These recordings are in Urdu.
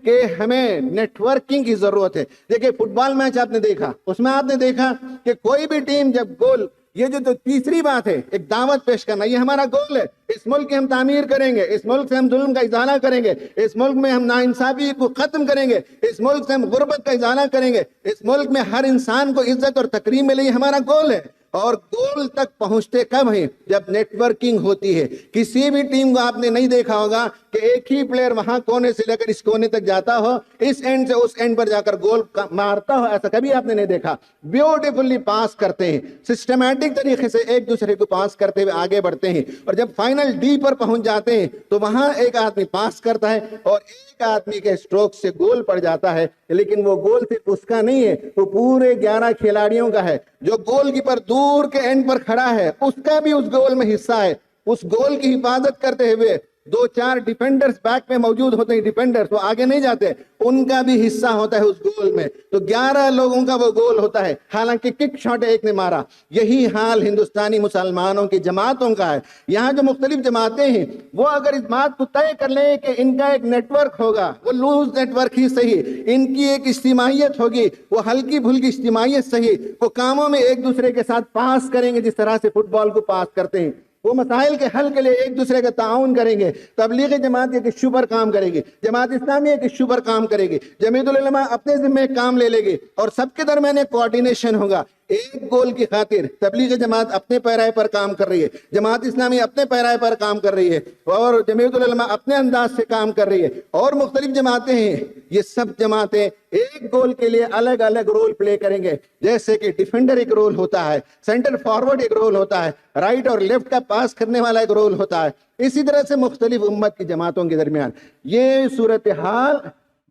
کہ ہمیں نیٹ ورکنگ کی ضرورت ہے. دیکھیں فٹ بال میچ آپ نے دیکھا, اس میں آپ نے دیکھا کہ کوئی بھی ٹیم جب گول, یہ جو تیسری بات ہے ایک دعوت پیش کرنا, یہ ہمارا گول ہے. اس ملک کی ہم تعمیر کریں گے, اس ملک سے ہم ظلم کا ازالہ کریں گے, اس ملک میں ہم ناانصافی کو ختم کریں گے, اس ملک سے ہم غربت کا ازالہ کریں گے, اس ملک میں ہر انسان کو عزت اور تکریم ملے, یہ ہمارا گول ہے. اور گول تک پہنچتے کب ہیں؟ جب نیٹ ورکنگ ہوتی ہے. کسی بھی ٹیم کو آپ نے نہیں دیکھا ہوگا کہ ایک ہی پلیئر وہاں کونے سے لے کر اس کونے تک جاتا ہو, اس اینڈ سے اس اینڈ پر جا کر گول مارتا ہو, ایسا کبھی آپ نے نہیں دیکھا. بیوٹیفلی پاس کرتے ہیں, سسٹمیٹک طریقے سے ایک دوسرے کو پاس کرتے ہوئے آگے بڑھتے ہیں, اور جب فائنل ڈی پر پہنچ جاتے ہیں تو وہاں ایک آدمی پاس کرتا ہے اور ایک آدمی کے سٹروک سے گول پڑ جاتا ہے, لیکن وہ گول صرف اس کا نہیں ہے, وہ پورے 11 کھلاڑیوں کا ہے. جو گول کیپر دور کے اینڈ پر کھڑا ہے اس کا بھی اس گول میں حصہ ہے. اس گول کی حفاظت کرتے ہوئے 2-4 ڈیفینڈرز بیک میں موجود ہوتے ہیں, ڈیفینڈرز وہ آگے نہیں جاتے, ان کا بھی حصہ ہوتا ہے اس گول میں. تو 11 لوگوں کا وہ گول ہوتا ہے, حالانکہ کک شاٹ ایک نے مارا. یہی حال ہندوستانی مسلمانوں کی جماعتوں کا ہے. یہاں جو مختلف جماعتیں ہیں وہ اگر اس بات کو طے کر لیں کہ ان کا ایک نیٹ ورک ہوگا, وہ لوز نیٹ ورک ہی صحیح, ان کی ایک اجتماعیت ہوگی, وہ ہلکی پھلکی اجتماعیت صحیح, وہ کاموں میں ایک دوسرے کے ساتھ پاس کریں گے جس طرح سے فٹ بال کو پاس کرتے ہیں, وہ مسائل کے حل کے لیے ایک دوسرے کا تعاون کریں گے. تبلیغی جماعت ایک ایشو پر کام کرے گی, جماعت اسلامی ایک ایشو پر کام کرے گی, جمعیت العلماء اپنے ذمہ ایک کام لے لے گی, اور سب کے درمیان ایک کوارڈینیشن ہوگا. ایک گول کی خاطر تبلیغی جماعت اپنے پیرائے پر کام کر رہی ہے, جماعت اسلامی اپنے پیرائے پر کام کر رہی ہے, اور جمعیت العلماء اپنے انداز سے کام کر رہی ہے, اور مختلف جماعتیں ہیں. یہ سب جماعتیں ایک گول کے لیے الگ الگ رول پلے کریں گے. جیسے کہ ڈیفینڈر ایک رول ہوتا ہے, سینٹر فارورڈ ایک رول ہوتا ہے, رائٹ اور لیفٹ کا پاس کرنے والا ایک رول ہوتا ہے. اسی طرح سے مختلف امت کی جماعتوں کے درمیان یہ صورتحال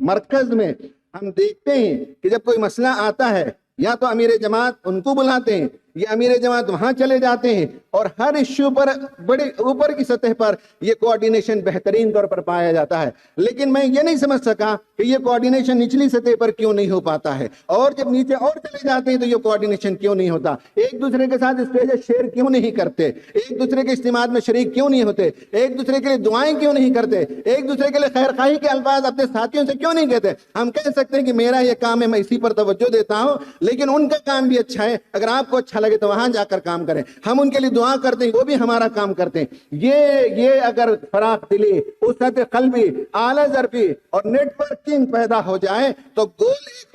مرکز میں ہم دیکھتے ہیں کہ جب کوئی مسئلہ آتا ہے یا تو امیر جماعت ان کو بلاتے ہیں یا امیر جماعت وہاں چلے جاتے ہیں, اور ہر ایشو پر بڑے اوپر کی سطح پر یہ کوارڈینیشن بہترین طور پر پایا جاتا ہے. لیکن میں یہ نہیں سمجھ سکا کہ یہ کوارڈینیشن نچلی سطح پر کیوں نہیں ہو پاتا ہے, اور جب نیچے اور چلے جاتے ہیں تو یہ کوارڈینیشن کیوں نہیں ہوتا. ایک دوسرے کے ساتھ اسٹیجز شیئر کیوں نہیں کرتے, ایک دوسرے کے اجتماعات میں شریک کیوں نہیں ہوتے, ایک دوسرے کے لیے دعائیں کیوں نہیں کرتے, ایک دوسرے کے لیے خیر خواہی کے الفاظ اپنے ساتھیوں سے کیوں نہیں کہتے. ہم کہہ سکتے ہیں کہ میرا یہ کام ہے, میں اسی پر توجہ دیتا ہوں, لیکن ان کا کام بھی اچھا ہے, اگر آپ کو اچھا لگے تو وہاں جا کر کام کریں. ہم ان کے لیے دعا کرتے ہیں, وہ بھی ہمارا کام کرتے ہیں. یہ اگر فراخ دلی, وسعت قلبی, اعلی ظرفی اور نیٹ ورکنگ پیدا ہو جائے تو گول ایک